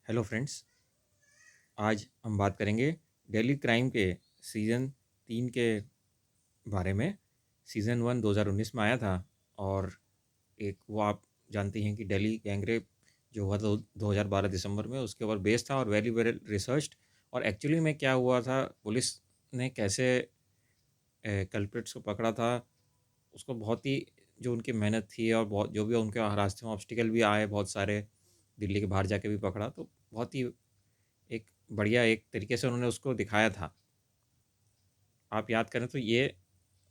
Hello friends. आज हम बात करेंगे दिल्ली क्राइम के सीज़न 3 के बारे में। सीज़न 1 2019 में आया था और एक वो आप जानती हैं कि दिल्ली गैंगरेप जो हुआ था 2012 दिसंबर में, उसके ऊपर बेस्ड था और वेरी वेल रिसर्च्ड। और एक्चुअली में क्या हुआ था, पुलिस ने कैसे कल्प्रिट्स को पकड़ा था, उसको बहुत ही जो उनकी मेहनत थी और बहुत जो भी उनके रास्ते में ऑब्स्टिकल भी आए बहुत सारे, दिल्ली के बाहर जाके भी पकड़ा, तो बहुत ही एक बढ़िया एक तरीके से उन्होंने उसको दिखाया था। आप याद करें तो ये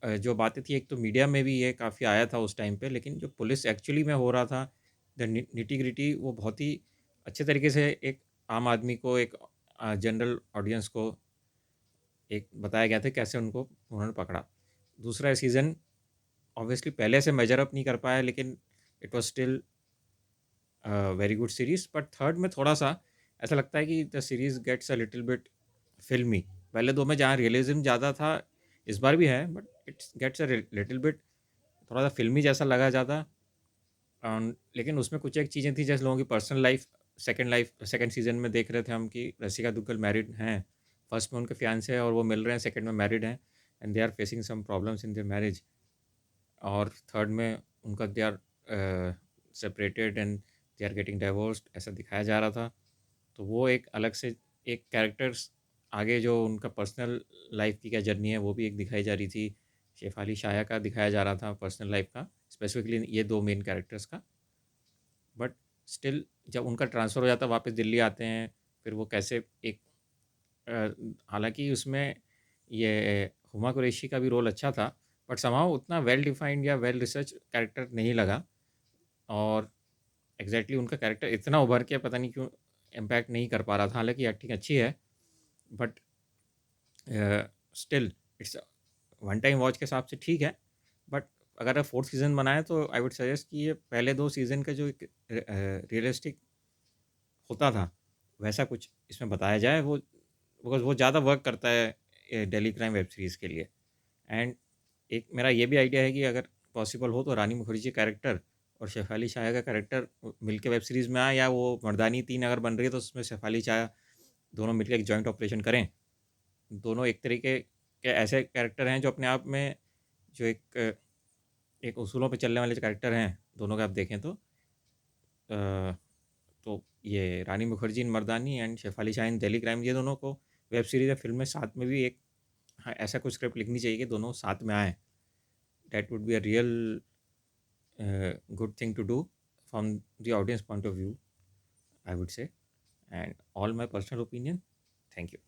जो बातें थी, एक तो मीडिया में भी ये काफ़ी आया था उस टाइम पे, लेकिन जो पुलिस एक्चुअली में हो रहा था, द निटी ग्रिटी, वो बहुत ही अच्छे तरीके से एक आम आदमी को, एक जनरल ऑडियंस को एक बताया गया था कैसे उनको उन्होंने पकड़ा। दूसरा सीज़न ऑब्वियसली पहले से मेजर अप नहीं कर पाया, लेकिन it was still very good series. But third में थोड़ा-सा ऐसा लगता है कि the series gets a little bit filmi. पहले 2 में जहाँ रियलिज़्म ज़्यादा था, इस बार भी है, but it's gets a little bit थोड़ा-सा फ़िल्मी जैसा लगा ज़्यादा। लेकिन उसमें कुछ एक चीज़ें थी, जैसे लोगों की पर्सनल लाइफ़ सेकंड सीज़न में देख रहे थे हम कि रसिका दुग्गल मैरिड हैं। फर्स्ट में उनके फियांसे हैं और वो मिल रहे हैं, सेकंड में मैरिड हैं and they are facing some problems in their marriage. और थर्ड में उनका they are separated and they are getting divorced, ऐसा दिखाया जा रहा था। तो वो एक अलग से एक कैरेक्टर्स आगे जो उनका पर्सनल लाइफ की क्या जर्नी है, वो भी एक दिखाई जा रही थी। शेफाली शाया का दिखाया जा रहा था पर्सनल लाइफ का, स्पेसिफिकली ये 2 मेन कैरेक्टर्स का। बट स्टिल जब उनका ट्रांसफ़र हो जाता है, वापस दिल्ली आते हैं, फिर वो कैसे एक हालाँकि उसमें ये हुमा कुरैशी का भी रोल अच्छा था, बट समहाउ उतना वेल डिफाइंड या वेल रिसर्च कैरेक्टर नहीं लगा। और एग्ज़ैक्टली उनका कैरेक्टर इतना उभर के पता नहीं क्यों इम्पैक्ट नहीं कर पा रहा था। हालाँकि एक्टिंग अच्छी है, but still it's one time watch के हिसाब से ठीक है। बट अगर आप फोर्थ सीज़न बनाएँ तो आई वुड सजेस्ट कि ये पहले 2 सीज़न का जो एक रियलिस्टिक होता था, वैसा कुछ इसमें बताया जाए। वो बिकॉज़ वो ज़्यादा वर्क करता है डेली क्राइम वेब सीरीज़ के लिए। एंड एक मेरा ये भी आइडिया है कि अगर पॉसिबल हो तो रानी मुखर्जी कैरेक्टर और शेफाली शाह का कैरेक्टर मिलके वेब सीरीज़ में आए, या वो मर्दानी 3 अगर बन रही है तो उसमें शेफाली शाह दोनों मिलके एक जॉइंट ऑपरेशन करें। दोनों एक तरीके के ऐसे कैरेक्टर हैं जो अपने आप में जो एक उसूलों पे चलने वाले जो कैरेक्टर हैं, दोनों का आप देखें तो। अ, तो ये Rani Mukherjee in Mardaani and Shefali Shah in Delhi crime, ये दोनों को वेब सीरीज़ या फ़िल्म में साथ में भी एक, हाँ, ऐसा कुछ स्क्रिप्ट लिखनी चाहिए कि दोनों साथ में आएँ। That would be a real good thing to do from the audience point of view, I would say. And all my personal opinion. Thank you.